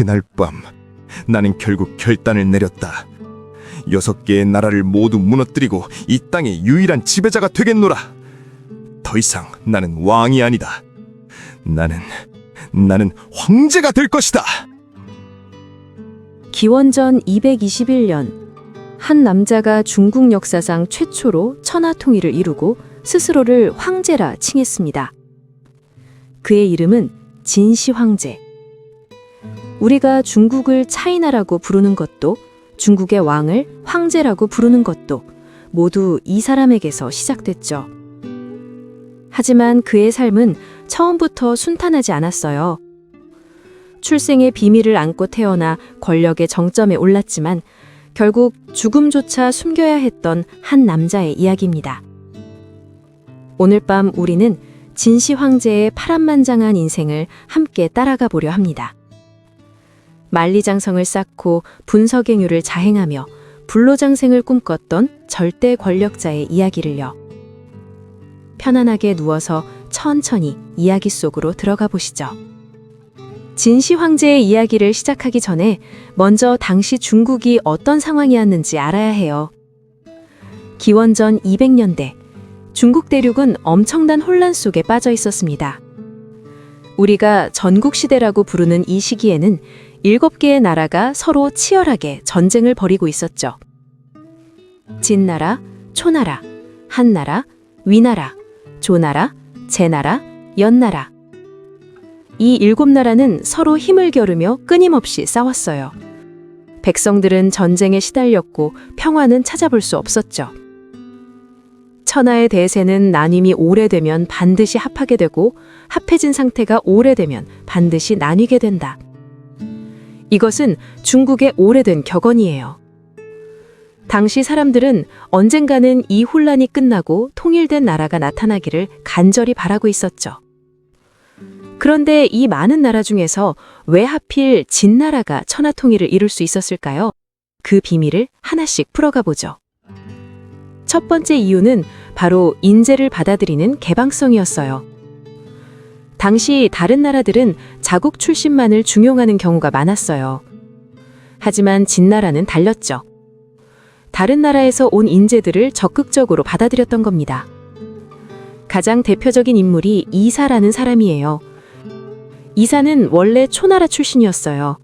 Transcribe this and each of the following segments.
그날 밤 나는 결국 결단을 내렸다. 6개의 나라를 모두 무너뜨리고 이 땅의 유일한 지배자가 되겠노라. 더 이상 나는 왕이 아니다. 나는 황제가 될 것이다. 기원전 221년 한 남자가 중국 역사상 최초로 천하통일을 이루고 스스로를 황제라 칭했습니다. 그의 이름은 진시황제. 우리가 중국을 차이나라고 부르는 것도 중국의 왕을 황제라고 부르는 것도 모두 이 사람에게서 시작됐죠. 하지만 그의 삶은 처음부터 순탄하지 않았어요. 출생의 비밀을 안고 태어나 권력의 정점에 올랐지만 결국 죽음조차 숨겨야 했던 한 남자의 이야기입니다. 오늘 밤 우리는 진시 황제의 파란만장한 인생을 함께 따라가 보려 합니다. 만리장성을 쌓고 분서갱유를 자행하며 불로장생을 꿈꿨던 절대 권력자의 이야기를요. 편안하게 누워서 천천히 이야기 속으로 들어가 보시죠. 진시 황제의 이야기를 시작하기 전에 먼저 당시 중국이 어떤 상황이었는지 알아야 해요. 기원전 200년대 중국 대륙은 엄청난 혼란 속에 빠져 있었습니다. 우리가 전국시대라고 부르는 이 시기에는 7개의 나라가 서로 치열하게 전쟁을 벌이고 있었죠. 진나라, 초나라, 한나라, 위나라, 조나라, 제나라, 연나라. 이 7나라는 서로 힘을 겨루며 끊임없이 싸웠어요. 백성들은 전쟁에 시달렸고 평화는 찾아볼 수 없었죠. 천하의 대세는 나눔이 오래되면 반드시 합하게 되고 합해진 상태가 오래되면 반드시 나뉘게 된다. 이것은 중국의 오래된 격언이에요. 당시 사람들은 언젠가는 이 혼란이 끝나고 통일된 나라가 나타나기를 간절히 바라고 있었죠. 그런데 이 많은 나라 중에서 왜 하필 진나라가 천하통일을 이룰 수 있었을까요? 그 비밀을 하나씩 풀어가 보죠. 첫 번째 이유는 바로 인재를 받아들이는 개방성이었어요. 당시 다른 나라들은 자국 출신만을 중용하는 경우가 많았어요. 하지만 진나라는 달렸죠. 다른 나라에서 온 인재들을 적극적으로 받아들였던 겁니다. 가장 대표적인 인물이 이사라는 사람이에요. 이사는 원래 초나라 출신이었어요.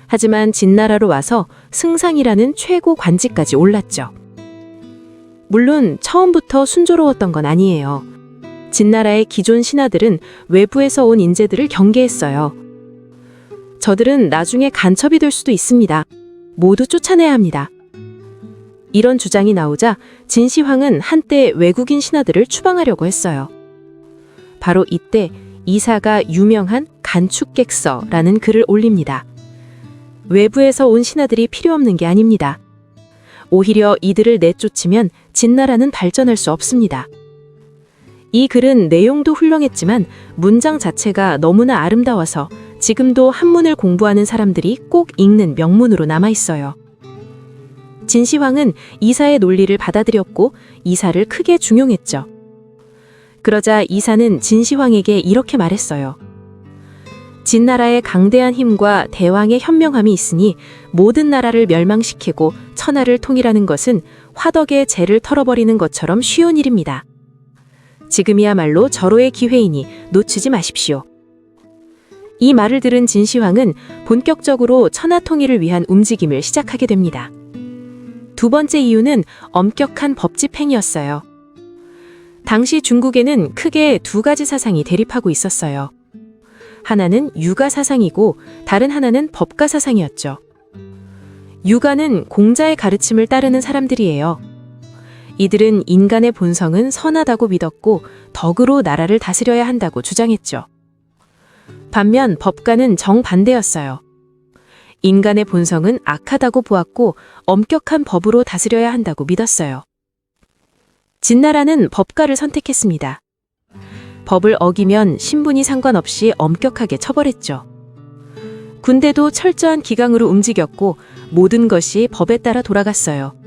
하지만 진나라로 와서 승상이라는 최고 관직까지 올랐죠. 물론 처음부터 순조로웠던 건 아니에요. 진나라의 기존 신하들은 외부에서 온 인재들을 경계했어요. 저들은 나중에 간첩이 될 수도 있습니다. 모두 쫓아내야 합니다. 이런 주장이 나오자 진시황은 한때 외국인 신하들을 추방하려고 했어요. 바로 이때 이사가 유명한 간축객서라는 글을 올립니다. 외부에서 온 신하들이 필요 없는 게 아닙니다. 오히려 이들을 내쫓으면 진나라는 발전할 수 없습니다. 이 글은 내용도 훌륭했지만 문장 자체가 너무나 아름다워서 지금도 한문을 공부하는 사람들이 꼭 읽는 명문으로 남아있어요. 진시황은 이사의 논리를 받아들였고 이사를 크게 중용했죠. 그러자 이사는 진시황에게 이렇게 말했어요. 진나라의 강대한 힘과 대왕의 현명함이 있으니 모든 나라를 멸망시키고 천하를 통일하는 것은 화덕의 재를 털어버리는 것처럼 쉬운 일입니다. 지금이야말로 절호의 기회이니 놓치지 마십시오. 이 말을 들은 진시황은 본격적으로 천하통일을 위한 움직임을 시작하게 됩니다. 두 번째 이유는 엄격한 법집행이었어요. 당시 중국에는 크게 2가지 사상이 대립하고 있었어요. 하나는 유가 사상이고 다른 하나는 법가 사상이었죠. 유가는 공자의 가르침을 따르는 사람들이에요. 이들은 인간의 본성은 선하다고 믿었고 덕으로 나라를 다스려야 한다고 주장했죠. 반면 법가는 정반대였어요. 인간의 본성은 악하다고 보았고 엄격한 법으로 다스려야 한다고 믿었어요. 진나라는 법가를 선택했습니다. 법을 어기면 신분이 상관없이 엄격하게 처벌했죠. 군대도 철저한 기강으로 움직였고 모든 것이 법에 따라 돌아갔어요.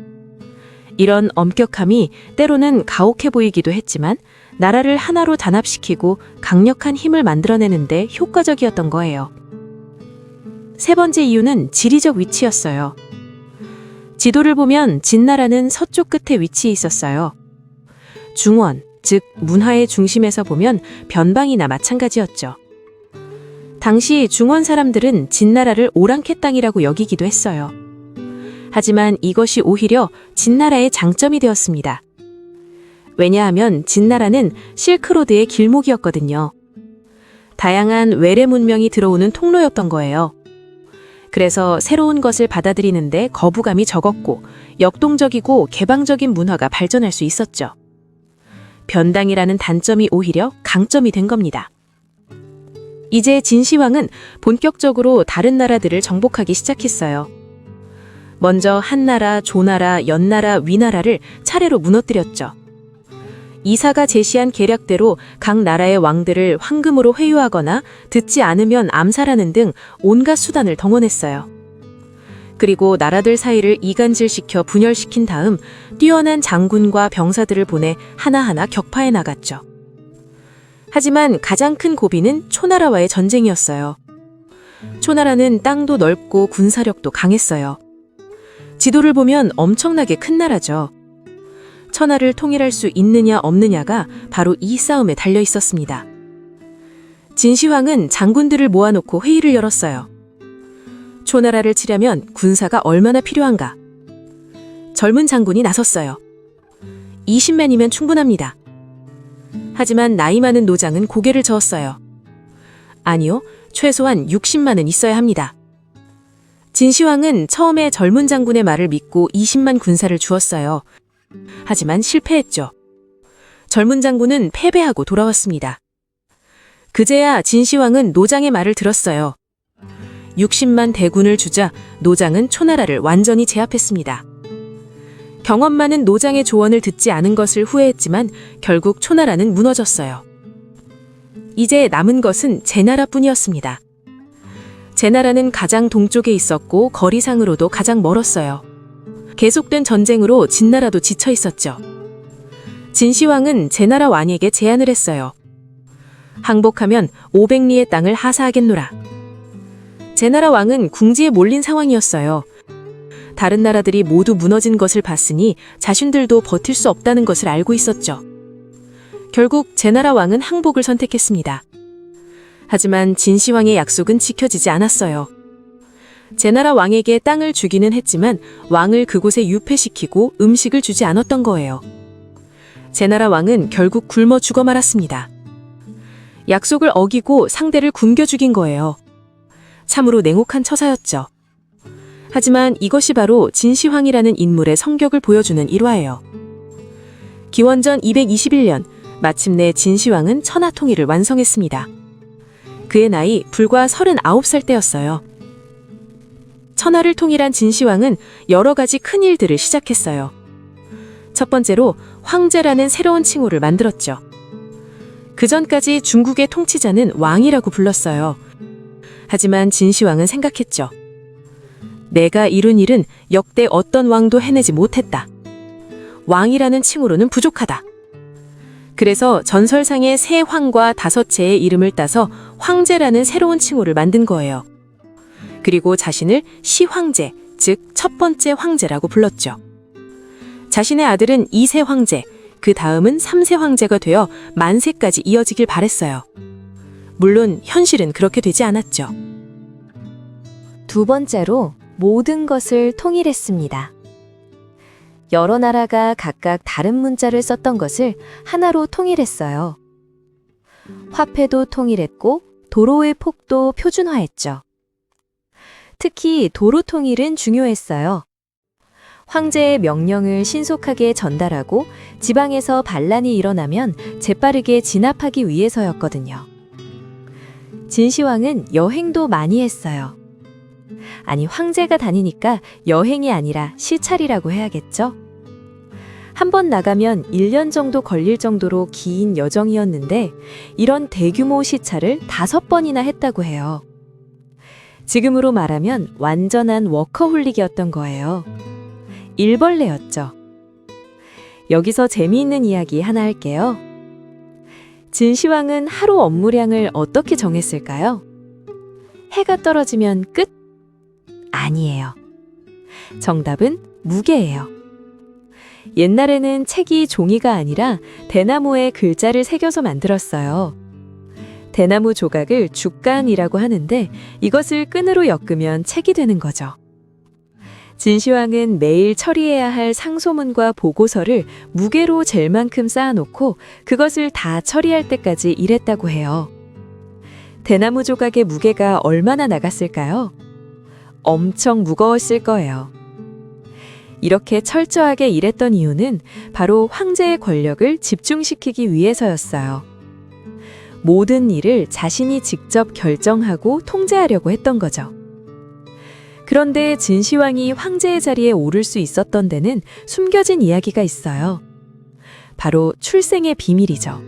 이런 엄격함이 때로는 가혹해 보이기도 했지만 나라를 하나로 단합시키고 강력한 힘을 만들어내는데 효과적이었던 거예요. 세 번째 이유는 지리적 위치였어요. 지도를 보면 진나라는 서쪽 끝에 위치해 있었어요. 중원, 즉 문화의 중심에서 보면 변방이나 마찬가지였죠. 당시 중원 사람들은 진나라를 오랑캐 땅이라고 여기기도 했어요. 하지만 이것이 오히려 진나라의 장점이 되었습니다. 왜냐하면 진나라는 실크로드의 길목이었거든요. 다양한 외래 문명이 들어오는 통로였던 거예요. 그래서 새로운 것을 받아들이는데 거부감이 적었고 역동적이고 개방적인 문화가 발전할 수 있었죠. 변당이라는 단점이 오히려 강점이 된 겁니다. 이제 진시황은 본격적으로 다른 나라들을 정복하기 시작했어요. 먼저 한나라, 조나라, 연나라, 위나라를 차례로 무너뜨렸죠. 이사가 제시한 계략대로 각 나라의 왕들을 황금으로 회유하거나 듣지 않으면 암살하는 등 온갖 수단을 동원했어요. 그리고 나라들 사이를 이간질시켜 분열시킨 다음 뛰어난 장군과 병사들을 보내 하나하나 격파해 나갔죠. 하지만 가장 큰 고비는 초나라와의 전쟁이었어요. 초나라는 땅도 넓고 군사력도 강했어요. 지도를 보면 엄청나게 큰 나라죠. 천하를 통일할 수 있느냐 없느냐가 바로 이 싸움에 달려 있었습니다. 진시황은 장군들을 모아놓고 회의를 열었어요. 초나라를 치려면 군사가 얼마나 필요한가? 젊은 장군이 나섰어요. 20만이면 충분합니다. 하지만 나이 많은 노장은 고개를 저었어요. 아니요, 최소한 60만은 있어야 합니다. 진시황은 처음에 젊은 장군의 말을 믿고 20만 군사를 주었어요. 하지만 실패했죠. 젊은 장군은 패배하고 돌아왔습니다. 그제야 진시황은 노장의 말을 들었어요. 60만 대군을 주자 노장은 초나라를 완전히 제압했습니다. 경험 많은 노장의 조언을 듣지 않은 것을 후회했지만 결국 초나라는 무너졌어요. 이제 남은 것은 제나라뿐이었습니다. 제나라는 가장 동쪽에 있었고 거리상으로도 가장 멀었어요. 계속된 전쟁으로 진나라도 지쳐 있었죠. 진시황은 제나라 왕에게 제안을 했어요. 항복하면 500리의 땅을 하사하겠노라. 제나라 왕은 궁지에 몰린 상황이었어요. 다른 나라들이 모두 무너진 것을 봤으니 자신들도 버틸 수 없다는 것을 알고 있었죠. 결국 제나라 왕은 항복을 선택했습니다. 하지만 진시황의 약속은 지켜지지 않았어요. 제나라 왕에게 땅을 주기는 했지만 왕을 그곳에 유폐시키고 음식을 주지 않았던 거예요. 제나라 왕은 결국 굶어 죽어 말았습니다. 약속을 어기고 상대를 굶겨 죽인 거예요. 참으로 냉혹한 처사였죠. 하지만 이것이 바로 진시황이라는 인물의 성격을 보여주는 일화예요. 기원전 221년 마침내 진시황은 천하통일을 완성했습니다. 그의 나이 불과 39살 때였어요. 천하를 통일한 진시황은 여러 가지 큰 일들을 시작했어요. 첫 번째로 황제라는 새로운 칭호를 만들었죠. 그 전까지 중국의 통치자는 왕이라고 불렀어요. 하지만 진시황은 생각했죠. 내가 이룬 일은 역대 어떤 왕도 해내지 못했다. 왕이라는 칭호로는 부족하다. 그래서 전설상의 세 황과 5채의 이름을 따서 황제라는 새로운 칭호를 만든 거예요. 그리고 자신을 시황제, 즉 첫 번째 황제라고 불렀죠. 자신의 아들은 2세 황제, 그 다음은 3세 황제가 되어 만세까지 이어지길 바랬어요. 물론 현실은 그렇게 되지 않았죠. 두 번째로 모든 것을 통일했습니다. 여러 나라가 각각 다른 문자를 썼던 것을 하나로 통일했어요. 화폐도 통일했고 도로의 폭도 표준화했죠. 특히 도로 통일은 중요했어요. 황제의 명령을 신속하게 전달하고 지방에서 반란이 일어나면 재빠르게 진압하기 위해서였거든요. 진시황은 여행도 많이 했어요. 아니, 황제가 다니니까 여행이 아니라 시찰이라고 해야겠죠? 한 번 나가면 1년 정도 걸릴 정도로 긴 여정이었는데 이런 대규모 시찰을 5번이나 했다고 해요. 지금으로 말하면 완전한 워커홀릭이었던 거예요. 일벌레였죠. 여기서 재미있는 이야기 하나 할게요. 진시황은 하루 업무량을 어떻게 정했을까요? 해가 떨어지면 끝, 아니에요. 정답은 무게예요. 옛날에는 책이 종이가 아니라 대나무에 글자를 새겨서 만들었어요. 대나무 조각을 죽간이라고 하는데 이것을 끈으로 엮으면 책이 되는 거죠. 진시황은 매일 처리해야 할 상소문과 보고서를 무게로 잴 만큼 쌓아놓고 그것을 다 처리할 때까지 일했다고 해요. 대나무 조각의 무게가 얼마나 나갔을까요? 엄청 무거웠을 거예요. 이렇게 철저하게 일했던 이유는 바로 황제의 권력을 집중시키기 위해서였어요. 모든 일을 자신이 직접 결정하고 통제하려고 했던 거죠. 그런데 진시황이 황제의 자리에 오를 수 있었던 데는 숨겨진 이야기가 있어요. 바로 출생의 비밀이죠.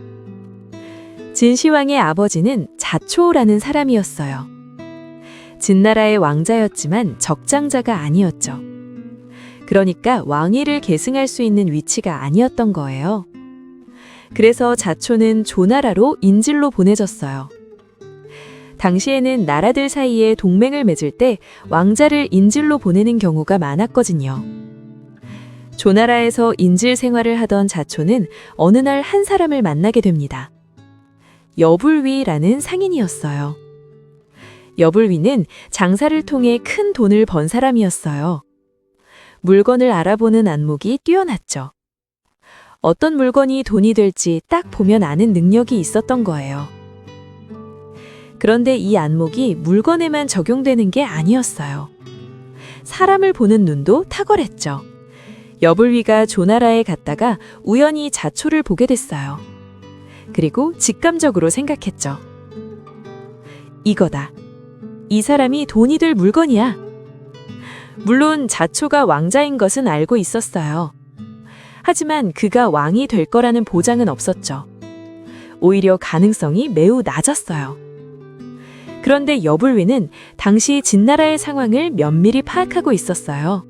진시황의 아버지는 자초라는 사람이었어요. 진나라의 왕자였지만 적장자가 아니었죠. 그러니까 왕위를 계승할 수 있는 위치가 아니었던 거예요. 그래서 자초는 조나라로 인질로 보내졌어요. 당시에는 나라들 사이에 동맹을 맺을 때 왕자를 인질로 보내는 경우가 많았거든요. 조나라에서 인질 생활을 하던 자초는 어느 날 한 사람을 만나게 됩니다. 여불위라는 상인이었어요. 여불위는 장사를 통해 큰 돈을 번 사람이었어요. 물건을 알아보는 안목이 뛰어났죠. 어떤 물건이 돈이 될지 딱 보면 아는 능력이 있었던 거예요. 그런데 이 안목이 물건에만 적용되는 게 아니었어요. 사람을 보는 눈도 탁월했죠. 여불위가 조나라에 갔다가 우연히 자초를 보게 됐어요. 그리고 직감적으로 생각했죠. 이거다. 이 사람이 돈이 될 물건이야. 물론 자초가 왕자인 것은 알고 있었어요. 하지만 그가 왕이 될 거라는 보장은 없었죠. 오히려 가능성이 매우 낮았어요. 그런데 여불위는 당시 진나라의 상황을 면밀히 파악하고 있었어요.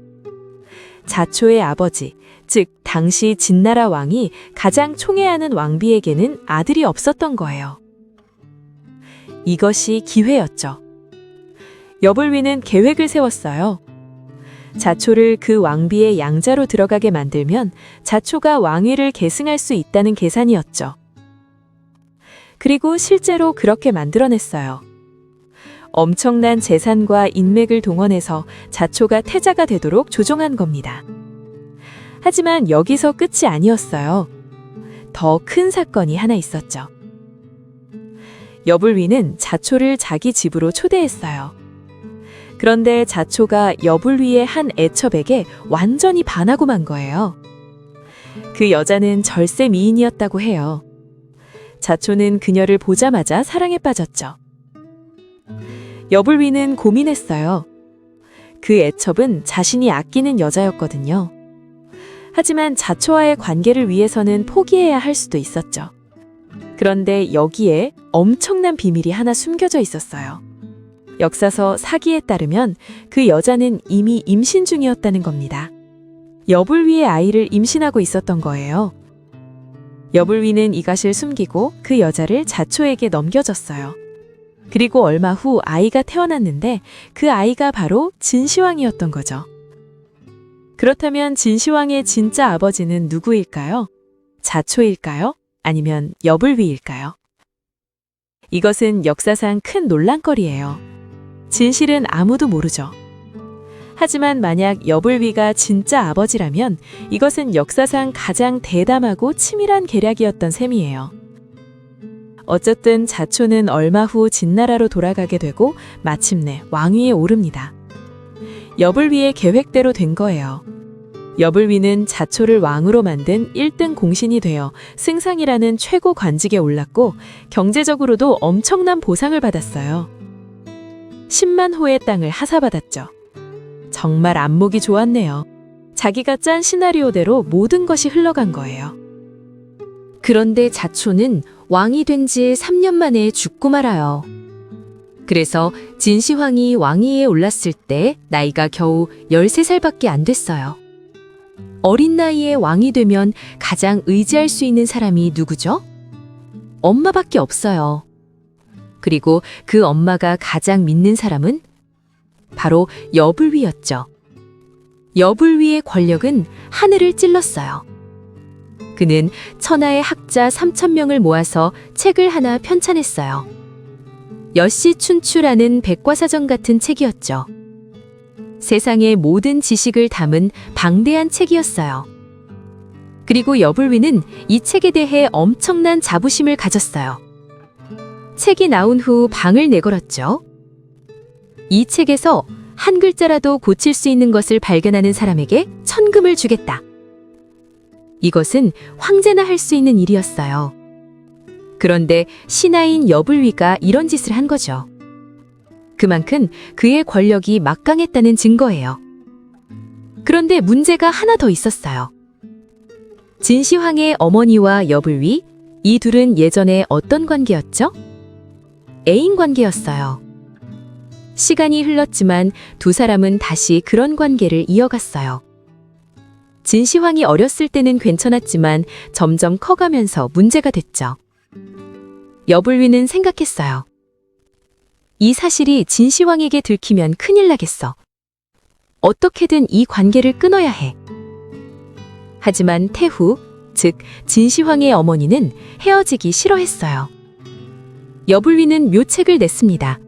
자초의 아버지, 즉 당시 진나라 왕이 가장 총애하는 왕비에게는 아들이 없었던 거예요. 이것이 기회였죠. 여불위는 계획을 세웠어요. 자초를 그 왕비의 양자로 들어가게 만들면 자초가 왕위를 계승할 수 있다는 계산이었죠. 그리고 실제로 그렇게 만들어냈어요. 엄청난 재산과 인맥을 동원해서 자초가 태자가 되도록 조종한 겁니다. 하지만 여기서 끝이 아니었어요. 더 큰 사건이 하나 있었죠. 여불위는 자초를 자기 집으로 초대했어요. 그런데 자초가 여불위의 한 애첩에게 완전히 반하고 만 거예요. 그 여자는 절세 미인이었다고 해요. 자초는 그녀를 보자마자 사랑에 빠졌죠. 여불위는 고민했어요. 그 애첩은 자신이 아끼는 여자였거든요. 하지만 자초와의 관계를 위해서는 포기해야 할 수도 있었죠. 그런데 여기에 엄청난 비밀이 하나 숨겨져 있었어요. 역사서 사기에 따르면 그 여자는 이미 임신 중이었다는 겁니다. 여불위의 아이를 임신하고 있었던 거예요. 여불위는 이것을 숨기고 그 여자를 자초에게 넘겨줬어요. 그리고 얼마 후 아이가 태어났는데 그 아이가 바로 진시황이었던 거죠. 그렇다면 진시황의 진짜 아버지는 누구일까요? 자초일까요? 아니면 여불위일까요? 이것은 역사상 큰 논란거리예요. 진실은 아무도 모르죠. 하지만 만약 여불위가 진짜 아버지라면 이것은 역사상 가장 대담하고 치밀한 계략이었던 셈이에요. 어쨌든 자초는 얼마 후 진나라로 돌아가게 되고 마침내 왕위에 오릅니다. 여불위의 계획대로 된 거예요. 여불위는 자초를 왕으로 만든 1등 공신이 되어 승상이라는 최고 관직에 올랐고 경제적으로도 엄청난 보상을 받았어요. 10만 호의 땅을 하사받았죠. 정말 안목이 좋았네요. 자기가 짠 시나리오대로 모든 것이 흘러간 거예요. 그런데 자초는 왕이 된 지 3년 만에 죽고 말아요. 그래서 진시황이 왕위에 올랐을 때 나이가 겨우 13살밖에 안 됐어요. 어린 나이에 왕이 되면 가장 의지할 수 있는 사람이 누구죠? 엄마밖에 없어요. 그리고 그 엄마가 가장 믿는 사람은 바로 여불위였죠. 여불위의 권력은 하늘을 찔렀어요. 그는 천하의 학자 3,000명을 모아서 책을 하나 편찬했어요. 여시춘추라는 백과사전 같은 책이었죠. 세상의 모든 지식을 담은 방대한 책이었어요. 그리고 여불위는 이 책에 대해 엄청난 자부심을 가졌어요. 책이 나온 후 방을 내걸었죠. 이 책에서 한 글자라도 고칠 수 있는 것을 발견하는 사람에게 1,000금을 주겠다. 이것은 황제나 할 수 있는 일이었어요. 그런데 신하인 여불위가 이런 짓을 한 거죠. 그만큼 그의 권력이 막강했다는 증거예요. 그런데 문제가 하나 더 있었어요. 진시황의 어머니와 여불위, 이 둘은 예전에 어떤 관계였죠? 애인 관계였어요. 시간이 흘렀지만 두 사람은 다시 그런 관계를 이어갔어요. 진시황이 어렸을 때는 괜찮았지만 점점 커가면서 문제가 됐죠. 여불위는 생각했어요. 이 사실이 진시황에게 들키면 큰일 나겠어. 어떻게든 이 관계를 끊어야 해. 하지만 태후, 즉 진시황의 어머니는 헤어지기 싫어했어요. 여불위는 묘책을 냈습니다.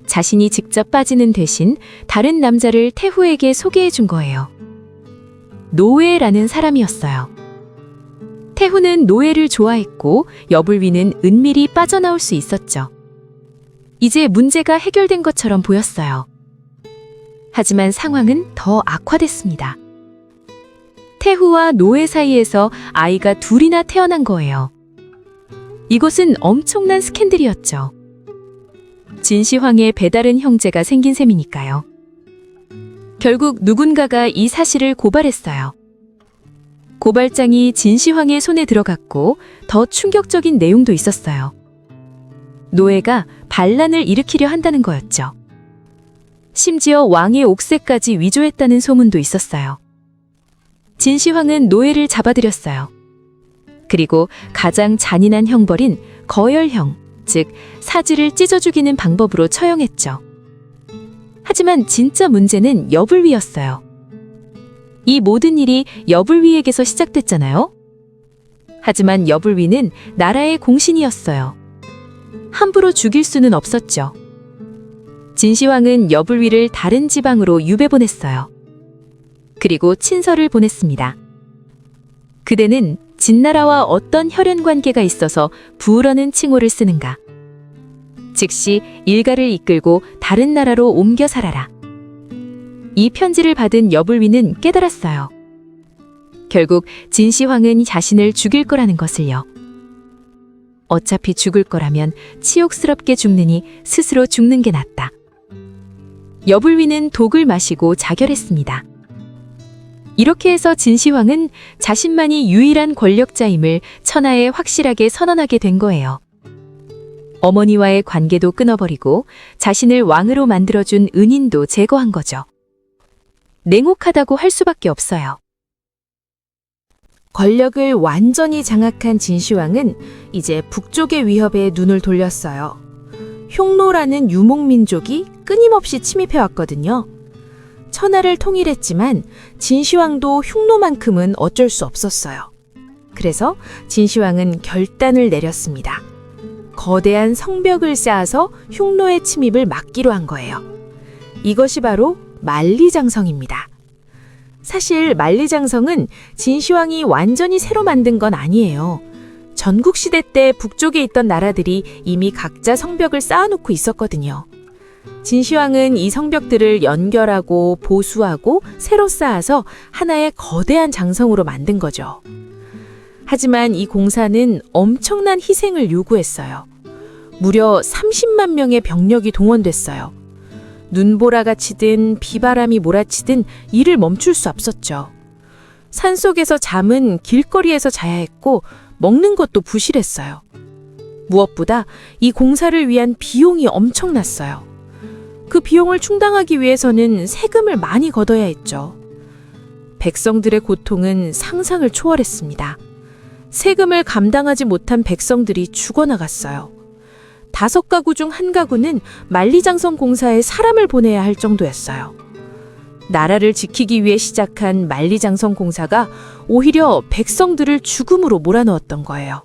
자신이 직접 빠지는 대신 다른 남자를 태후에게 소개해 준 거예요. 노예라는 사람이었어요. 태후는 노예를 좋아했고 여불위는 은밀히 빠져나올 수 있었죠. 이제 문제가 해결된 것처럼 보였어요. 하지만 상황은 더 악화됐습니다. 태후와 노예 사이에서 아이가 둘이나 태어난 거예요. 이것은 엄청난 스캔들이었죠. 진시황의 배다른 형제가 생긴 셈이니까요. 결국 누군가가 이 사실을 고발했어요. 고발장이 진시황의 손에 들어갔고 더 충격적인 내용도 있었어요. 노예가 반란을 일으키려 한다는 거였죠. 심지어 왕의 옥새까지 위조했다는 소문도 있었어요. 진시황은 노예를 잡아들였어요. 그리고 가장 잔인한 형벌인 거열형, 즉 사지를 찢어 죽이는 방법으로 처형했죠. 하지만 진짜 문제는 여불위였어요. 이 모든 일이 여불위에게서 시작됐잖아요. 하지만 여불위는 나라의 공신이었어요. 함부로 죽일 수는 없었죠. 진시황은 여불위를 다른 지방으로 유배 보냈어요. 그리고 친서를 보냈습니다. 그대는 진나라와 어떤 혈연 관계가 있어서 부라는 칭호를 쓰는가? 즉시 일가를 이끌고 다른 나라로 옮겨 살아라. 이 편지를 받은 여불위는 깨달았어요. 결국 진시황은 자신을 죽일 거라는 것을요. 어차피 죽을 거라면 치욕스럽게 죽느니 스스로 죽는 게 낫다. 여불위는 독을 마시고 자결했습니다. 이렇게 해서 진시황은 자신만이 유일한 권력자임을 천하에 확실하게 선언하게 된 거예요. 어머니와의 관계도 끊어버리고 자신을 왕으로 만들어준 은인도 제거한 거죠. 냉혹하다고 할 수밖에 없어요. 권력을 완전히 장악한 진시황은 이제 북쪽의 위협에 눈을 돌렸어요. 흉노라는 유목민족이 끊임없이 침입해왔거든요. 천하를 통일했지만 진시황도 흉노만큼은 어쩔 수 없었어요. 그래서 진시황은 결단을 내렸습니다. 거대한 성벽을 쌓아서 흉노의 침입을 막기로 한 거예요. 이것이 바로 만리장성입니다. 사실 만리장성은 진시황이 완전히 새로 만든 건 아니에요. 전국시대 때 북쪽에 있던 나라들이 이미 각자 성벽을 쌓아놓고 있었거든요. 진시황은 이 성벽들을 연결하고 보수하고 새로 쌓아서 하나의 거대한 장성으로 만든 거죠. 하지만 이 공사는 엄청난 희생을 요구했어요. 무려 30만 명의 병력이 동원됐어요. 눈보라가 치든 비바람이 몰아치든 일을 멈출 수 없었죠. 산속에서 잠은 길거리에서 자야 했고 먹는 것도 부실했어요. 무엇보다 이 공사를 위한 비용이 엄청났어요. 그 비용을 충당하기 위해서는 세금을 많이 걷어야 했죠. 백성들의 고통은 상상을 초월했습니다. 세금을 감당하지 못한 백성들이 죽어나갔어요. 5가구 중 1가구는 만리장성 공사에 사람을 보내야 할 정도였어요. 나라를 지키기 위해 시작한 만리장성 공사가 오히려 백성들을 죽음으로 몰아넣었던 거예요.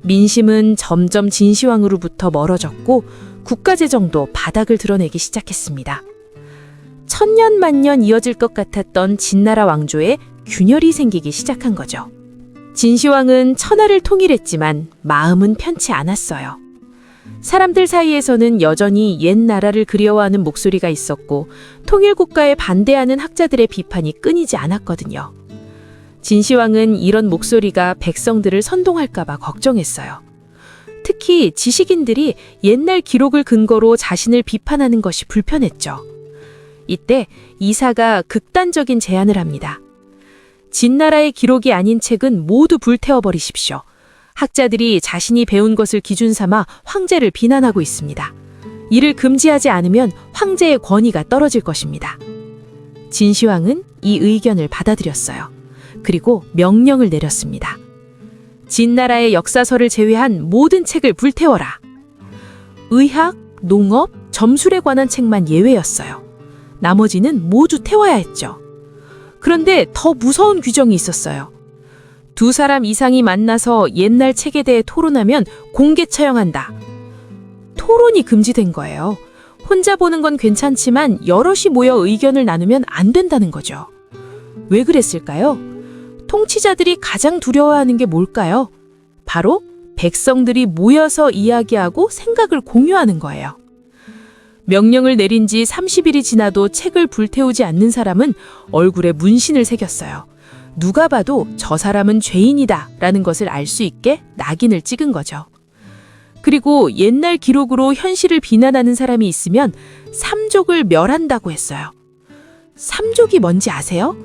민심은 점점 진시황으로부터 멀어졌고 국가재정도 바닥을 드러내기 시작했습니다. 천년만년 이어질 것 같았던 진나라 왕조에 균열이 생기기 시작한 거죠. 진시황은 천하를 통일했지만 마음은 편치 않았어요. 사람들 사이에서는 여전히 옛 나라를 그리워하는 목소리가 있었고 통일국가에 반대하는 학자들의 비판이 끊이지 않았거든요. 진시황은 이런 목소리가 백성들을 선동할까봐 걱정했어요. 특히 지식인들이 옛날 기록을 근거로 자신을 비판하는 것이 불편했죠. 이때 이사가 극단적인 제안을 합니다. 진나라의 기록이 아닌 책은 모두 불태워버리십시오. 학자들이 자신이 배운 것을 기준 삼아 황제를 비난하고 있습니다. 이를 금지하지 않으면 황제의 권위가 떨어질 것입니다. 진시황은 이 의견을 받아들였어요. 그리고 명령을 내렸습니다. 진나라의 역사서를 제외한 모든 책을 불태워라. 의학, 농업, 점술에 관한 책만 예외였어요. 나머지는 모두 태워야 했죠. 그런데 더 무서운 규정이 있었어요. 2사람 이상이 만나서 옛날 책에 대해 토론하면 공개 처형한다. 토론이 금지된 거예요. 혼자 보는 건 괜찮지만 여럿이 모여 의견을 나누면 안 된다는 거죠. 왜 그랬을까요? 통치자들이 가장 두려워하는 게 뭘까요? 바로 백성들이 모여서 이야기하고 생각을 공유하는 거예요. 명령을 내린 지 30일이 지나도 책을 불태우지 않는 사람은 얼굴에 문신을 새겼어요. 누가 봐도 저 사람은 죄인이다 라는 것을 알 수 있게 낙인을 찍은 거죠. 그리고 옛날 기록으로 현실을 비난하는 사람이 있으면 삼족을 멸한다고 했어요. 삼족이 뭔지 아세요?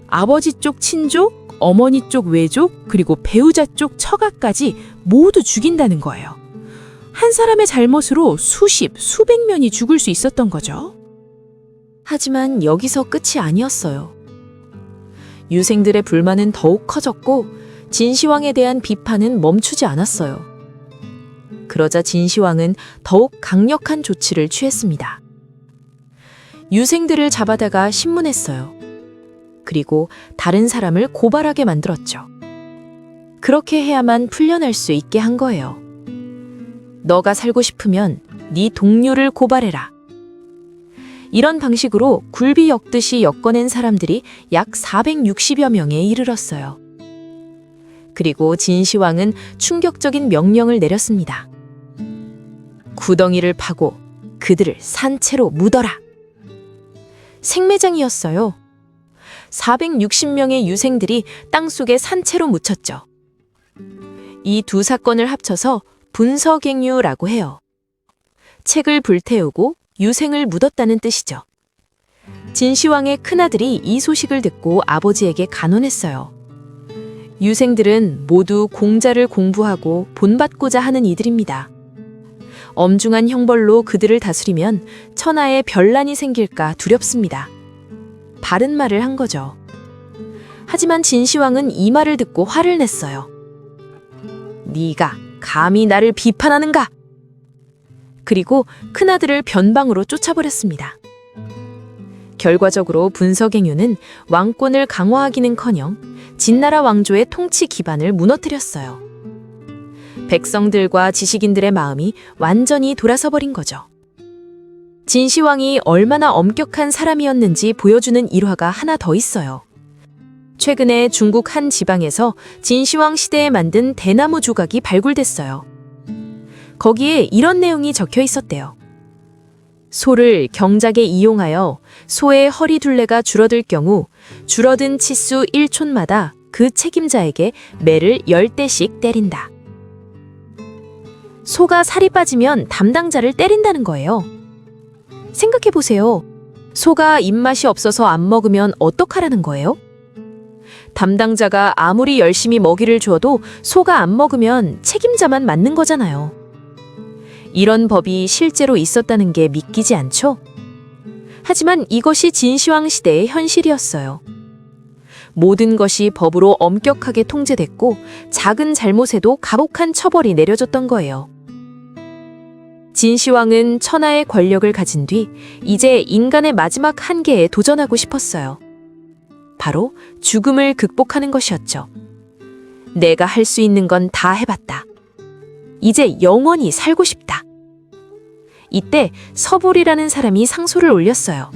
아버지 쪽 친족, 어머니 쪽 외족, 그리고 배우자 쪽 처가까지 모두 죽인다는 거예요. 한 사람의 잘못으로 수십, 수백 명이 죽을 수 있었던 거죠. 하지만 여기서 끝이 아니었어요. 유생들의 불만은 더욱 커졌고 진시황에 대한 비판은 멈추지 않았어요. 그러자 진시황은 더욱 강력한 조치를 취했습니다. 유생들을 잡아다가 신문했어요. 그리고 다른 사람을 고발하게 만들었죠. 그렇게 해야만 풀려날 수 있게 한 거예요. 너가 살고 싶으면 네 동료를 고발해라. 이런 방식으로 굴비 엮듯이 엮어낸 사람들이 약 460여 명에 이르렀어요. 그리고 진시황은 충격적인 명령을 내렸습니다. 구덩이를 파고 그들을 산채로 묻어라. 생매장이었어요. 460명의 유생들이 땅속에 산채로 묻혔죠. 이 2사건을 합쳐서 분서갱유라고 해요. 책을 불태우고 유생을 묻었다는 뜻이죠. 진시황의 큰아들이 이 소식을 듣고 아버지에게 간언했어요. 유생들은 모두 공자를 공부하고 본받고자 하는 이들입니다. 엄중한 형벌로 그들을 다스리면 천하에 변란이 생길까 두렵습니다. 바른 말을 한 거죠. 하지만 진시황은 이 말을 듣고 화를 냈어요. 네가 감히 나를 비판하는가? 그리고 큰아들을 변방으로 쫓아버렸습니다. 결과적으로 분서갱유는 왕권을 강화하기는커녕 진나라 왕조의 통치 기반을 무너뜨렸어요. 백성들과 지식인들의 마음이 완전히 돌아서버린 거죠. 진시황이 얼마나 엄격한 사람이었는지 보여주는 일화가 하나 더 있어요. 최근에 중국 한 지방에서 진시황 시대에 만든 대나무 조각이 발굴됐어요. 거기에 이런 내용이 적혀 있었대요. 소를 경작에 이용하여 소의 허리 둘레가 줄어들 경우 줄어든 치수 1촌마다 그 책임자에게 매를 10대씩 때린다. 소가 살이 빠지면 담당자를 때린다는 거예요. 생각해보세요. 소가 입맛이 없어서 안 먹으면 어떡하라는 거예요? 담당자가 아무리 열심히 먹이를 주어도 소가 안 먹으면 책임자만 맞는 거잖아요. 이런 법이 실제로 있었다는 게 믿기지 않죠? 하지만 이것이 진시황 시대의 현실이었어요. 모든 것이 법으로 엄격하게 통제됐고 작은 잘못에도 가혹한 처벌이 내려졌던 거예요. 진시황은 천하의 권력을 가진 뒤 이제 인간의 마지막 한계에 도전하고 싶었어요. 바로 죽음을 극복하는 것이었죠. 내가 할 수 있는 건 다 해봤다. 이제 영원히 살고 싶다. 이때 서불이라는 사람이 상소를 올렸어요.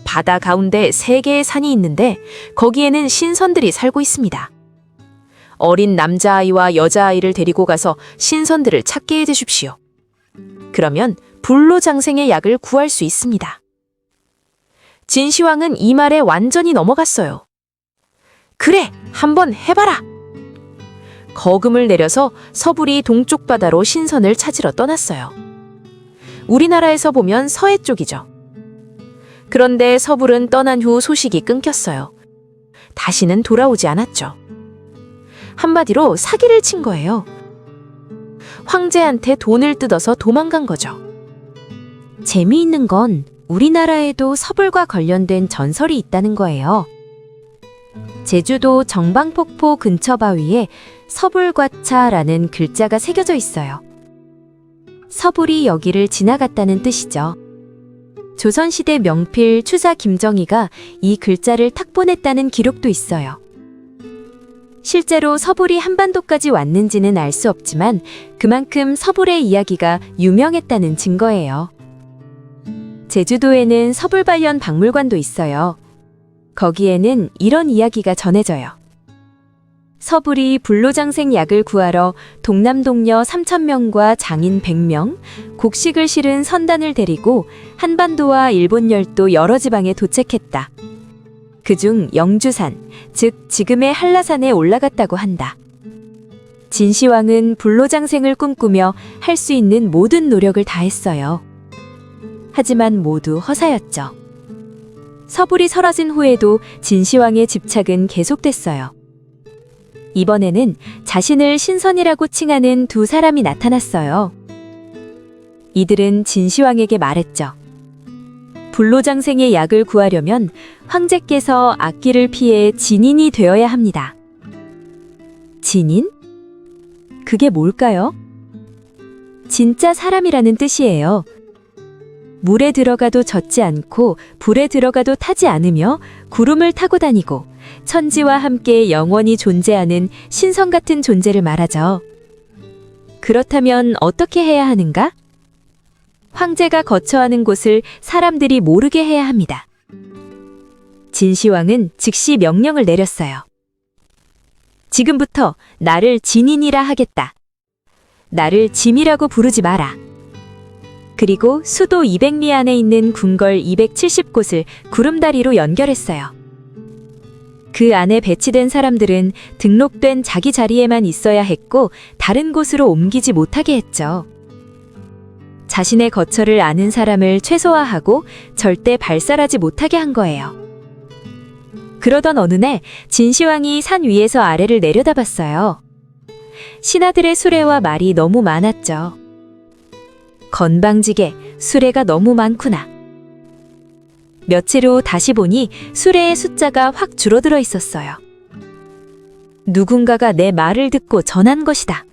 바다 가운데 3개의 산이 있는데 거기에는 신선들이 살고 있습니다. 어린 남자아이와 여자아이를 데리고 가서 신선들을 찾게 해주십시오. 그러면 불로장생의 약을 구할 수 있습니다. 진시황은 이 말에 완전히 넘어갔어요. 그래, 한번 해봐라. 거금을 내려서 서불이 동쪽 바다로 신선을 찾으러 떠났어요. 우리나라에서 보면 서해 쪽이죠. 그런데 서불은 떠난 후 소식이 끊겼어요. 다시는 돌아오지 않았죠. 한마디로 사기를 친 거예요. 황제한테 돈을 뜯어서 도망간 거죠. 재미있는 건 우리나라에도 서불과 관련된 전설이 있다는 거예요. 제주도 정방폭포 근처 바위에 서불과차라는 글자가 새겨져 있어요. 서불이 여기를 지나갔다는 뜻이죠. 조선시대 명필 추사 김정희가 이 글자를 탁본했다는 기록도 있어요. 실제로 서불이 한반도까지 왔는지는 알 수 없지만 그만큼 서불의 이야기가 유명했다는 증거예요. 제주도에는 서불 관련 박물관도 있어요. 거기에는 이런 이야기가 전해져요. 서불이 불로장생 약을 구하러 동남동녀 3,000명과 장인 100명, 곡식을 실은 선단을 데리고 한반도와 일본 열도 여러 지방에 도착했다. 그중 영주산, 즉 지금의 한라산에 올라갔다고 한다. 진시황은 불로장생을 꿈꾸며 할 수 있는 모든 노력을 다했어요. 하지만 모두 허사였죠. 서불이 사라진 후에도 진시황의 집착은 계속됐어요. 이번에는 자신을 신선이라고 칭하는 2 사람이 나타났어요. 이들은 진시황에게 말했죠. 불로장생의 약을 구하려면 황제께서 악기를 피해 진인이 되어야 합니다. 진인? 그게 뭘까요? 진짜 사람이라는 뜻이에요. 물에 들어가도 젖지 않고 불에 들어가도 타지 않으며 구름을 타고 다니고 천지와 함께 영원히 존재하는 신성 같은 존재를 말하죠. 그렇다면 어떻게 해야 하는가? 황제가 거처하는 곳을 사람들이 모르게 해야 합니다. 진시황은 즉시 명령을 내렸어요. 지금부터 나를 진인이라 하겠다. 나를 짐이라고 부르지 마라. 그리고 수도 200리 안에 있는 궁궐 270곳을 구름다리로 연결했어요. 그 안에 배치된 사람들은 등록된 자기 자리에만 있어야 했고 다른 곳으로 옮기지 못하게 했죠. 자신의 거처를 아는 사람을 최소화하고 절대 발살하지 못하게 한 거예요. 그러던 어느 날 진시황이 산 위에서 아래를 내려다봤어요. 신하들의 수레와 말이 너무 많았죠. 건방지게 수레가 너무 많구나. 며칠 후 다시 보니 수레의 숫자가 확 줄어들어 있었어요. 누군가가 내 말을 듣고 전한 것이다.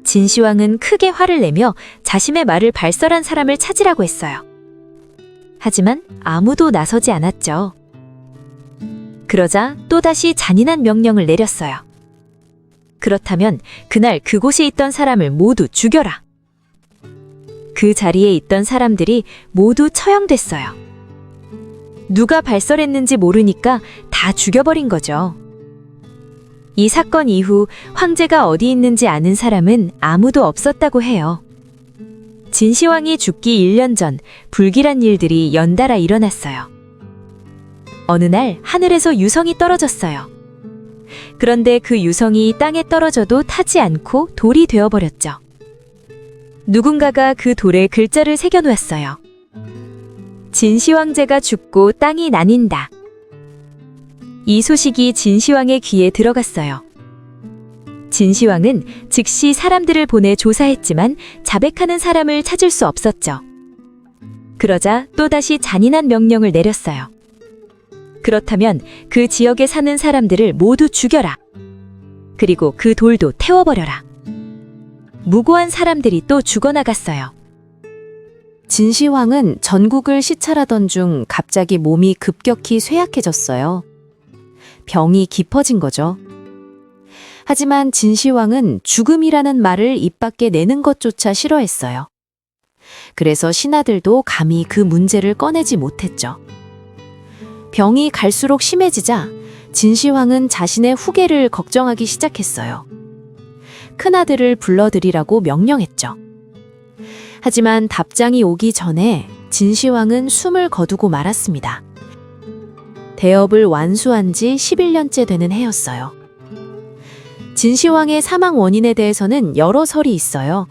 진시황은 크게 화를 내며 자신의 말을 발설한 사람을 찾으라고 했어요. 하지만 아무도 나서지 않았죠. 그러자 또다시 잔인한 명령을 내렸어요. 그렇다면 그날 그곳에 있던 사람을 모두 죽여라. 그 자리에 있던 사람들이 모두 처형됐어요. 누가 발설했는지 모르니까 다 죽여버린 거죠. 이 사건 이후 황제가 어디 있는지 아는 사람은 아무도 없었다고 해요. 진시황이 죽기 1년 전 불길한 일들이 연달아 일어났어요. 어느 날 하늘에서 유성이 떨어졌어요. 그런데 그 유성이 땅에 떨어져도 타지 않고 돌이 되어버렸죠. 누군가가 그 돌에 글자를 새겨놓았어요. 진시황제가 죽고 땅이 나뉜다. 이 소식이 진시황의 귀에 들어갔어요. 진시황은 즉시 사람들을 보내 조사했지만 자백하는 사람을 찾을 수 없었죠. 그러자 또다시 잔인한 명령을 내렸어요. 그렇다면 그 지역에 사는 사람들을 모두 죽여라. 그리고 그 돌도 태워버려라. 무고한 사람들이 또 죽어나갔어요. 진시황은 전국을 시찰하던 중 갑자기 몸이 급격히 쇠약해졌어요. 병이 깊어진 거죠. 하지만 진시황은 죽음이라는 말을 입 밖에 내는 것조차 싫어했어요. 그래서 신하들도 감히 그 문제를 꺼내지 못했죠. 병이 갈수록 심해지자 진시황은 자신의 후계를 걱정하기 시작했어요. 큰아들을 불러들이라고 명령했죠. 하지만 답장이 오기 전에 진시황은 숨을 거두고 말았습니다. 대업을 완수한 지 11년째 되는 해였어요. 진시황의 사망 원인에 대해서는 여러 설이 있어요.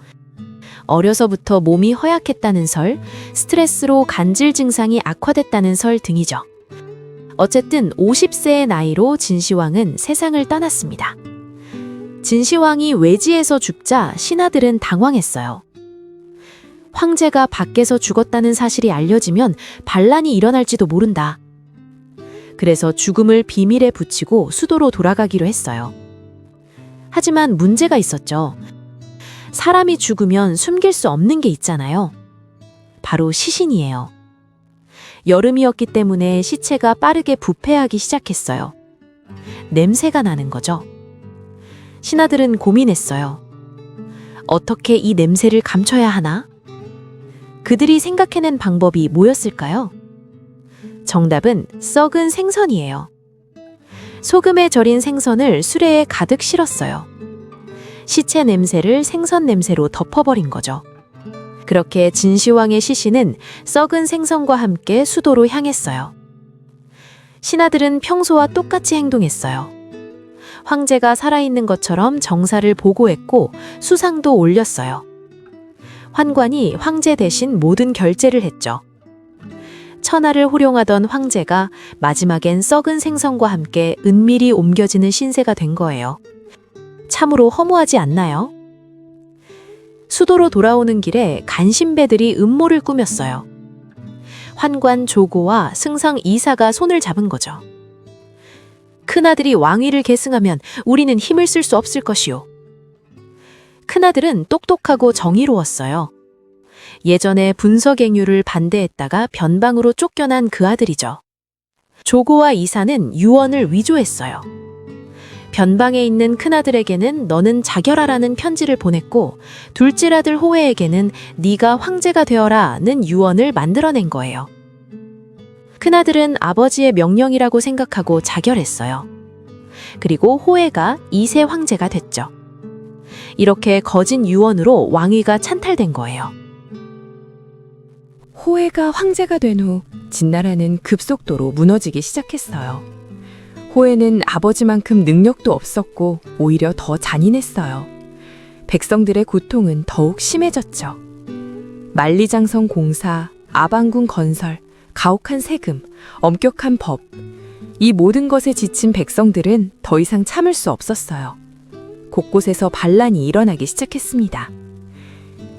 어려서부터 몸이 허약했다는 설, 스트레스로 간질 증상이 악화됐다는 설 등이죠. 어쨌든 50세의 나이로 진시황은 세상을 떠났습니다. 진시황이 외지에서 죽자 신하들은 당황했어요. 황제가 밖에서 죽었다는 사실이 알려지면 반란이 일어날지도 모른다. 그래서 죽음을 비밀에 붙이고 수도로 돌아가기로 했어요. 하지만 문제가 있었죠. 사람이 죽으면 숨길 수 없는 게 있잖아요. 바로 시신이에요. 여름이었기 때문에 시체가 빠르게 부패하기 시작했어요. 냄새가 나는 거죠. 신하들은 고민했어요. 어떻게 이 냄새를 감춰야 하나? 그들이 생각해낸 방법이 뭐였을까요? 정답은 썩은 생선이에요. 소금에 절인 생선을 수레에 가득 실었어요. 시체 냄새를 생선 냄새로 덮어버린 거죠. 그렇게 진시황의 시신은 썩은 생선과 함께 수도로 향했어요. 신하들은 평소와 똑같이 행동했어요. 황제가 살아있는 것처럼 정사를 보고했고 수상도 올렸어요. 환관이 황제 대신 모든 결제를 했죠. 천하를 호령하던 황제가 마지막엔 썩은 생선과 함께 은밀히 옮겨지는 신세가 된 거예요. 참으로 허무하지 않나요? 수도로 돌아오는 길에 간신배들이 음모를 꾸몄어요. 환관 조고와 승상 이사가 손을 잡은 거죠. 큰아들이 왕위를 계승하면 우리는 힘을 쓸 수 없을 것이오. 큰아들은 똑똑하고 정의로웠어요. 예전에 분서갱유를 반대했다가 변방으로 쫓겨난 그 아들이죠. 조고와 이사는 유언을 위조했어요. 변방에 있는 큰아들에게는 너는 자결하라는 편지를 보냈고 둘째 아들 호해에게는 네가 황제가 되어라는 유언을 만들어낸 거예요. 큰아들은 아버지의 명령이라고 생각하고 자결했어요. 그리고 호해가 2세 황제가 됐죠. 이렇게 거짓 유언으로 왕위가 찬탈된 거예요. 호해가 황제가 된 후 진나라는 급속도로 무너지기 시작했어요. 호해는 아버지만큼 능력도 없었고 오히려 더 잔인했어요. 백성들의 고통은 더욱 심해졌죠. 만리장성 공사, 아방궁 건설, 가혹한 세금, 엄격한 법, 이 모든 것에 지친 백성들은 더 이상 참을 수 없었어요. 곳곳에서 반란이 일어나기 시작했습니다.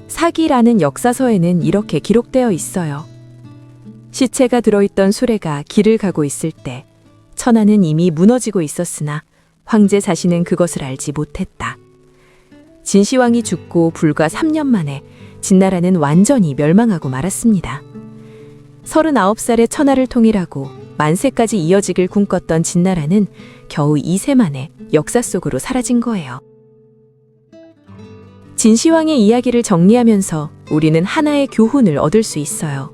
사기라는 역사서에는 이렇게 기록되어 있어요. 시체가 들어있던 수레가 길을 가고 있을 때 천하는 이미 무너지고 있었으나 황제 자신은 그것을 알지 못했다. 진시황이 죽고 불과 3년 만에 진나라는 완전히 멸망하고 말았습니다. 39살에 천하를 통일하고 만세까지 이어지길 꿈꿨던 진나라는 겨우 2세 만에 역사 속으로 사라진 거예요. 진시황의 이야기를 정리하면서 우리는 하나의 교훈을 얻을 수 있어요.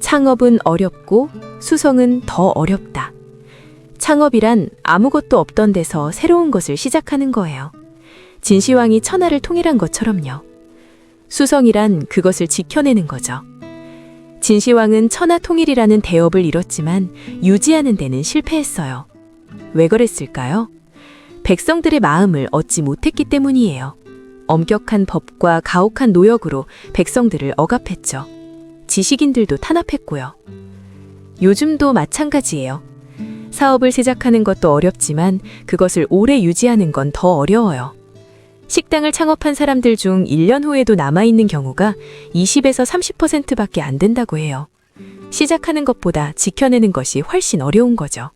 창업은 어렵고 수성은 더 어렵다. 창업이란 아무것도 없던 데서 새로운 것을 시작하는 거예요. 진시황이 천하를 통일한 것처럼요. 수성이란 그것을 지켜내는 거죠. 진시황은 천하 통일이라는 대업을 이뤘지만 유지하는 데는 실패했어요. 왜 그랬을까요? 백성들의 마음을 얻지 못했기 때문이에요. 엄격한 법과 가혹한 노역으로 백성들을 억압했죠. 지식인들도 탄압했고요. 요즘도 마찬가지예요. 사업을 시작하는 것도 어렵지만 그것을 오래 유지하는 건 더 어려워요. 식당을 창업한 사람들 중 1년 후에도 남아있는 경우가 20에서 30%밖에 안 된다고 해요. 시작하는 것보다 지켜내는 것이 훨씬 어려운 거죠.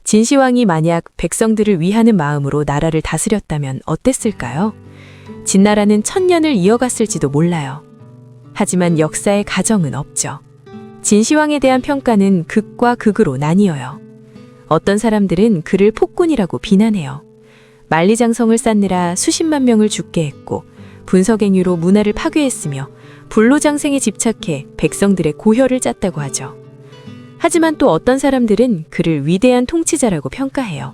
진시황이 만약 백성들을 위하는 마음으로 나라를 다스렸다면 어땠을까요? 진나라는 천년을 이어갔을지도 몰라요. 하지만 역사의 가정은 없죠. 진시황에 대한 평가는 극과 극으로 나뉘어요. 어떤 사람들은 그를 폭군이라고 비난해요. 만리장성을 쌓느라 수십만 명을 죽게 했고 분석행위로 문화를 파괴했으며 불로장생에 집착해 백성들의 고혈을 짰다고 하죠. 하지만 또 어떤 사람들은 그를 위대한 통치자라고 평가해요.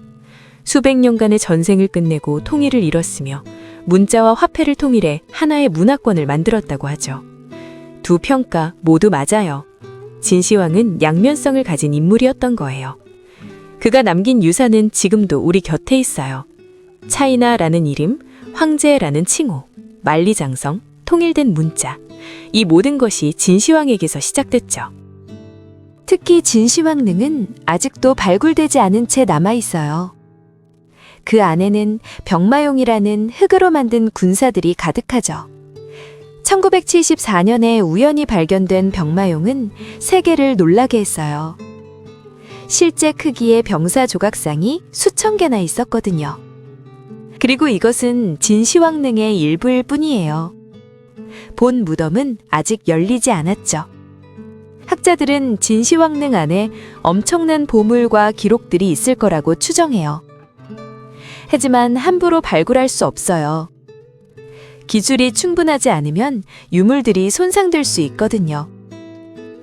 수백 년간의 전생을 끝내고 통일을 이뤘으며 문자와 화폐를 통일해 하나의 문화권을 만들었다고 하죠. 두 평가 모두 맞아요. 진시황은 양면성을 가진 인물이었던 거예요. 그가 남긴 유산은 지금도 우리 곁에 있어요. 차이나라는 이름, 황제라는 칭호, 만리장성, 통일된 문자. 이 모든 것이 진시황에게서 시작됐죠. 특히 진시황릉은 아직도 발굴되지 않은 채 남아 있어요. 그 안에는 병마용이라는 흙으로 만든 군사들이 가득하죠. 1974년에 우연히 발견된 병마용은 세계를 놀라게 했어요. 실제 크기의 병사 조각상이 수천 개나 있었거든요. 그리고 이것은 진시황릉의 일부일 뿐이에요. 본 무덤은 아직 열리지 않았죠. 학자들은 진시황릉 안에 엄청난 보물과 기록들이 있을 거라고 추정해요. 하지만 함부로 발굴할 수 없어요. 기술이 충분하지 않으면 유물들이 손상될 수 있거든요.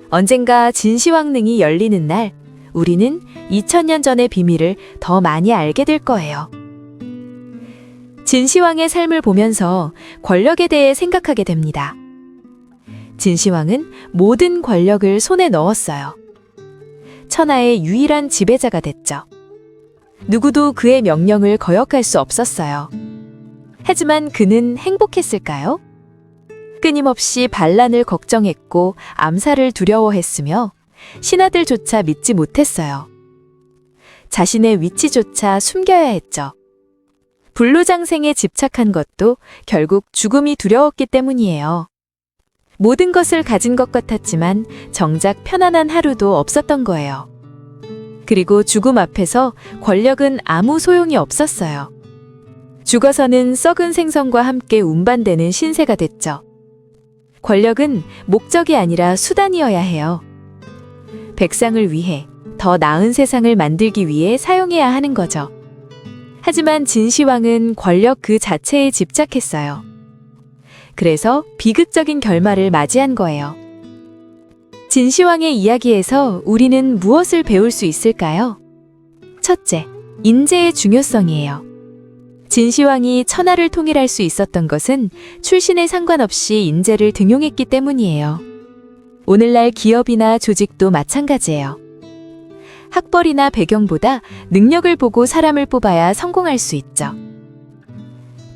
언젠가 진시황릉이 열리는 날, 우리는 2000년 전의 비밀을 더 많이 알게 될 거예요. 진시황의 삶을 보면서 권력에 대해 생각하게 됩니다. 진시황은 모든 권력을 손에 넣었어요. 천하의 유일한 지배자가 됐죠. 누구도 그의 명령을 거역할 수 없었어요. 하지만 그는 행복했을까요? 끊임없이 반란을 걱정했고 암살을 두려워했으며 신하들조차 믿지 못했어요. 자신의 위치조차 숨겨야 했죠. 불로장생에 집착한 것도 결국 죽음이 두려웠기 때문이에요. 모든 것을 가진 것 같았지만 정작 편안한 하루도 없었던 거예요. 그리고 죽음 앞에서 권력은 아무 소용이 없었어요. 죽어서는 썩은 생선과 함께 운반되는 신세가 됐죠. 권력은 목적이 아니라 수단이어야 해요. 백성을 위해, 더 나은 세상을 만들기 위해 사용해야 하는 거죠. 하지만 진시황은 권력 그 자체에 집착했어요. 그래서 비극적인 결말을 맞이한 거예요. 진시황의 이야기에서 우리는 무엇을 배울 수 있을까요? 첫째, 인재의 중요성이에요. 진시황이 천하를 통일할 수 있었던 것은 출신에 상관없이 인재를 등용했기 때문이에요. 오늘날 기업이나 조직도 마찬가지예요. 학벌이나 배경보다 능력을 보고 사람을 뽑아야 성공할 수 있죠.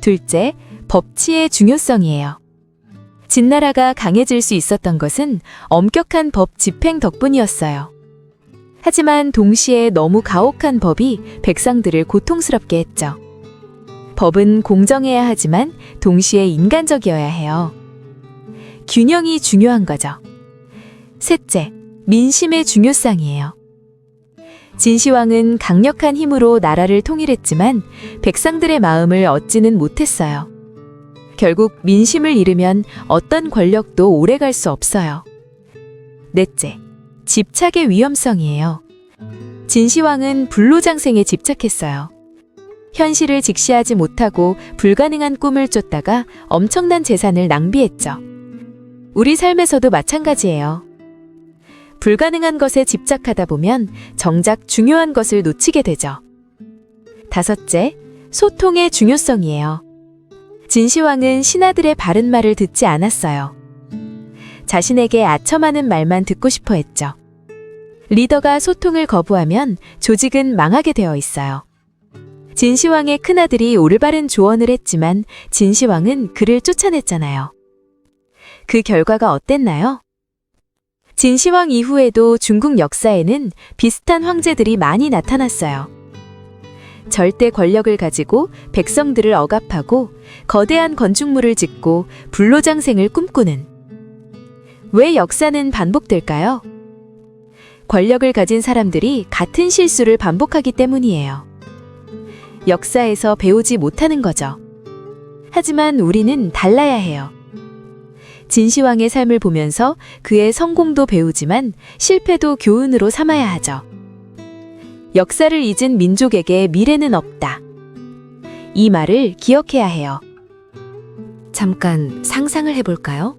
둘째, 법치의 중요성이에요. 진나라가 강해질 수 있었던 것은 엄격한 법 집행 덕분이었어요. 하지만 동시에 너무 가혹한 법이 백성들을 고통스럽게 했죠. 법은 공정해야 하지만 동시에 인간적이어야 해요. 균형이 중요한 거죠. 셋째, 민심의 중요성이에요. 진시황은 강력한 힘으로 나라를 통일했지만 백성들의 마음을 얻지는 못했어요. 결국 민심을 잃으면 어떤 권력도 오래갈 수 없어요. 넷째, 집착의 위험성이에요. 진시황은 불로장생에 집착했어요. 현실을 직시하지 못하고 불가능한 꿈을 쫓다가 엄청난 재산을 낭비했죠. 우리 삶에서도 마찬가지예요. 불가능한 것에 집착하다 보면 정작 중요한 것을 놓치게 되죠. 다섯째, 소통의 중요성이에요. 진시황은 신하들의 바른 말을 듣지 않았어요. 자신에게 아첨하는 말만 듣고 싶어 했죠. 리더가 소통을 거부하면 조직은 망하게 되어 있어요. 진시황의 큰아들이 올바른 조언을 했지만 진시황은 그를 쫓아냈잖아요. 그 결과가 어땠나요? 진시황 이후에도 중국 역사에는 비슷한 황제들이 많이 나타났어요. 절대 권력을 가지고 백성들을 억압하고 거대한 건축물을 짓고 불로장생을 꿈꾸는. 왜 역사는 반복될까요? 권력을 가진 사람들이 같은 실수를 반복하기 때문이에요. 역사에서 배우지 못하는 거죠. 하지만 우리는 달라야 해요. 진시황의 삶을 보면서 그의 성공도 배우지만 실패도 교훈으로 삼아야 하죠. 역사를 잊은 민족에게 미래는 없다. 이 말을 기억해야 해요. 잠깐 상상을 해볼까요?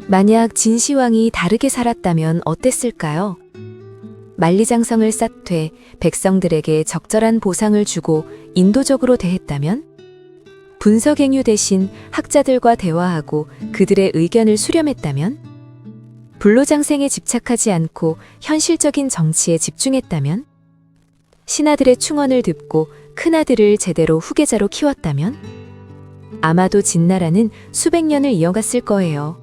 만약 진시황이 다르게 살았다면 어땠을까요? 만리장성을 쌓되 백성들에게 적절한 보상을 주고 인도적으로 대했다면? 분석행유 대신 학자들과 대화하고 그들의 의견을 수렴했다면? 불로장생에 집착하지 않고 현실적인 정치에 집중했다면? 신하들의 충언을 듣고 큰아들을 제대로 후계자로 키웠다면? 아마도 진나라는 수백 년을 이어갔을 거예요.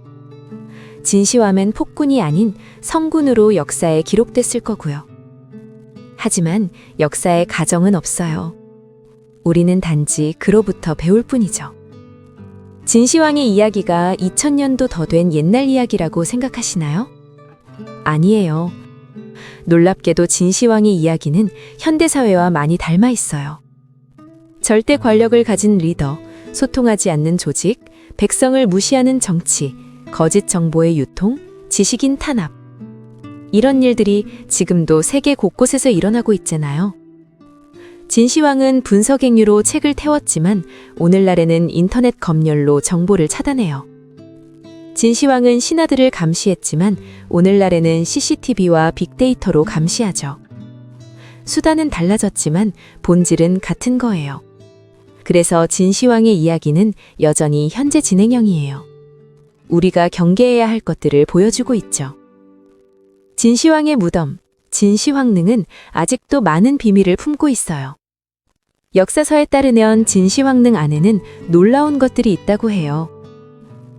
진시황은 폭군이 아닌 성군으로 역사에 기록됐을 거고요. 하지만 역사에 가정은 없어요. 우리는 단지 그로부터 배울 뿐이죠. 진시황의 이야기가 2000년도 더 된 옛날 이야기라고 생각하시나요? 아니에요. 놀랍게도 진시황의 이야기는 현대사회와 많이 닮아 있어요. 절대 권력을 가진 리더, 소통하지 않는 조직, 백성을 무시하는 정치, 거짓 정보의 유통, 지식인 탄압. 이런 일들이 지금도 세계 곳곳에서 일어나고 있잖아요. 진시황은 분석행유로 책을 태웠지만 오늘날에는 인터넷 검열로 정보를 차단해요. 진시황은 신하들을 감시했지만 오늘날에는 CCTV와 빅데이터로 감시하죠. 수단은 달라졌지만 본질은 같은 거예요. 그래서 진시황의 이야기는 여전히 현재 진행형이에요. 우리가 경계해야 할 것들을 보여주고 있죠. 진시황의 무덤, 진시황릉은 아직도 많은 비밀을 품고 있어요. 역사서에 따르면 진시황릉 안에는 놀라운 것들이 있다고 해요.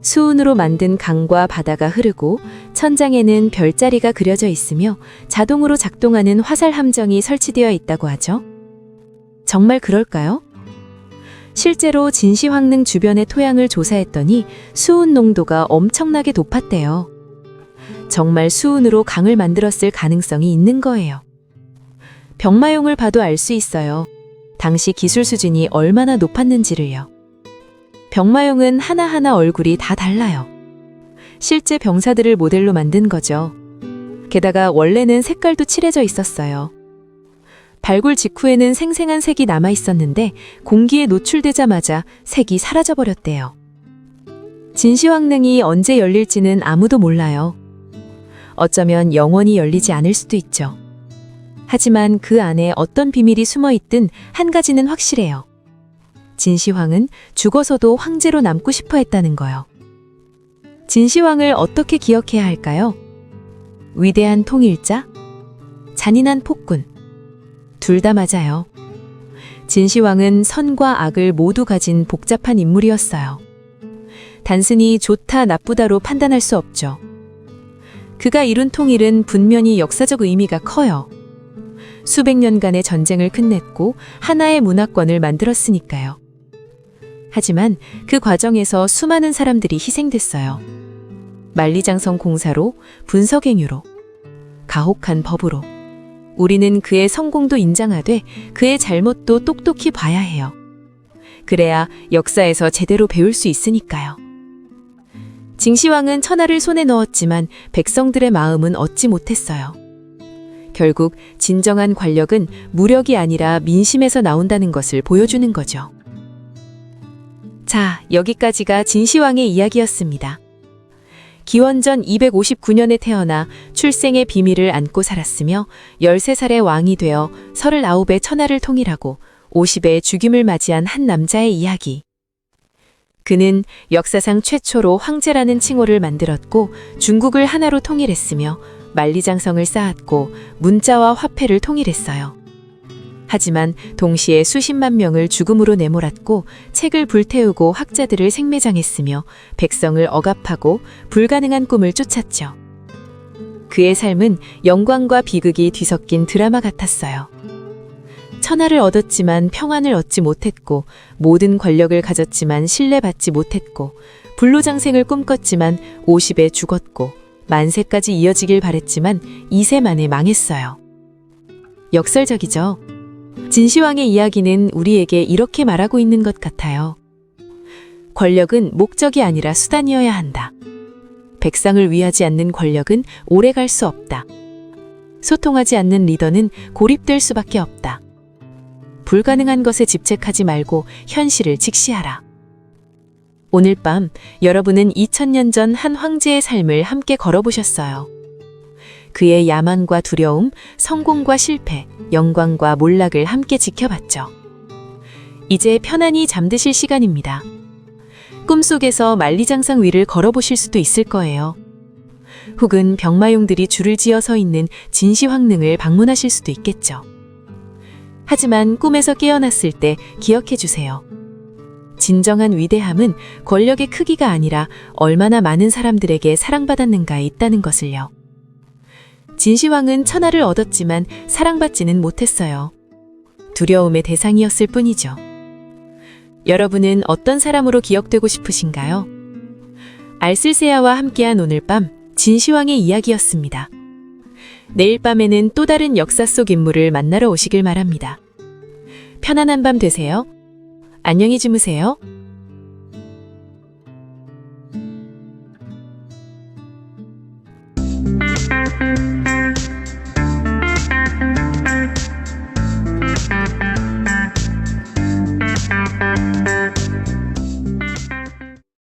수은으로 만든 강과 바다가 흐르고 천장에는 별자리가 그려져 있으며 자동으로 작동하는 화살 함정이 설치되어 있다고 하죠. 정말 그럴까요? 실제로 진시황릉 주변의 토양을 조사했더니 수은 농도가 엄청나게 높았대요. 정말 수은으로 강을 만들었을 가능성이 있는 거예요. 병마용을 봐도 알 수 있어요. 당시 기술 수준이 얼마나 높았는지를요. 병마용은 하나하나 얼굴이 다 달라요. 실제 병사들을 모델로 만든 거죠. 게다가 원래는 색깔도 칠해져 있었어요. 발굴 직후에는 생생한 색이 남아 있었는데 공기에 노출되자마자 색이 사라져버렸대요. 진시황릉이 언제 열릴지는 아무도 몰라요. 어쩌면 영원히 열리지 않을 수도 있죠. 하지만 그 안에 어떤 비밀이 숨어 있든 한 가지는 확실해요. 진시황은 죽어서도 황제로 남고 싶어 했다는 거요. 진시황을 어떻게 기억해야 할까요? 위대한 통일자? 잔인한 폭군? 둘 다 맞아요. 진시황은 선과 악을 모두 가진 복잡한 인물이었어요. 단순히 좋다, 나쁘다로 판단할 수 없죠. 그가 이룬 통일은 분명히 역사적 의미가 커요. 수백 년간의 전쟁을 끝냈고 하나의 문화권을 만들었으니까요. 하지만 그 과정에서 수많은 사람들이 희생됐어요. 만리장성 공사로, 분석행유로, 가혹한 법으로. 우리는 그의 성공도 인정하되 그의 잘못도 똑똑히 봐야 해요. 그래야 역사에서 제대로 배울 수 있으니까요. 진시황은 천하를 손에 넣었지만 백성들의 마음은 얻지 못했어요. 결국 진정한 권력은 무력이 아니라 민심에서 나온다는 것을 보여주는 거죠. 자, 여기까지가 진시황의 이야기였습니다. 기원전 259년에 태어나 출생의 비밀을 안고 살았으며 13살의 왕이 되어 39의 천하를 통일하고 50의 죽임을 맞이한 한 남자의 이야기. 그는 역사상 최초로 황제라는 칭호를 만들었고 중국을 하나로 통일했으며 만리장성을 쌓았고 문자와 화폐를 통일했어요. 하지만 동시에 수십만 명을 죽음으로 내몰았고 책을 불태우고 학자들을 생매장했으며 백성을 억압하고 불가능한 꿈을 쫓았죠. 그의 삶은 영광과 비극이 뒤섞인 드라마 같았어요. 천하를 얻었지만 평안을 얻지 못했고 모든 권력을 가졌지만 신뢰받지 못했고 불로장생을 꿈꿨지만 50에 죽었고 만세까지 이어지길 바랬지만 2세 만에 망했어요. 역설적이죠. 진시황의 이야기는 우리에게 이렇게 말하고 있는 것 같아요. 권력은 목적이 아니라 수단이어야 한다. 백성을 위하지 않는 권력은 오래 갈 수 없다. 소통하지 않는 리더는 고립될 수밖에 없다. 불가능한 것에 집착하지 말고 현실을 직시하라. 오늘 밤 여러분은 2000년 전 한 황제의 삶을 함께 걸어보셨어요. 그의 야망과 두려움, 성공과 실패, 영광과 몰락을 함께 지켜봤죠. 이제 편안히 잠드실 시간입니다. 꿈속에서 만리장성 위를 걸어보실 수도 있을 거예요. 혹은 병마용들이 줄을 지어 서 있는 진시황릉을 방문하실 수도 있겠죠. 하지만 꿈에서 깨어났을 때 기억해 주세요. 진정한 위대함은 권력의 크기가 아니라 얼마나 많은 사람들에게 사랑받았는가에 있다는 것을요. 진시황은 천하를 얻었지만 사랑받지는 못했어요. 두려움의 대상이었을 뿐이죠. 여러분은 어떤 사람으로 기억되고 싶으신가요? 알쓸세아와 함께한 오늘 밤 진시황의 이야기였습니다. 내일 밤에는 또 다른 역사 속 인물을 만나러 오시길 바랍니다. 편안한 밤 되세요. 안녕히 주무세요.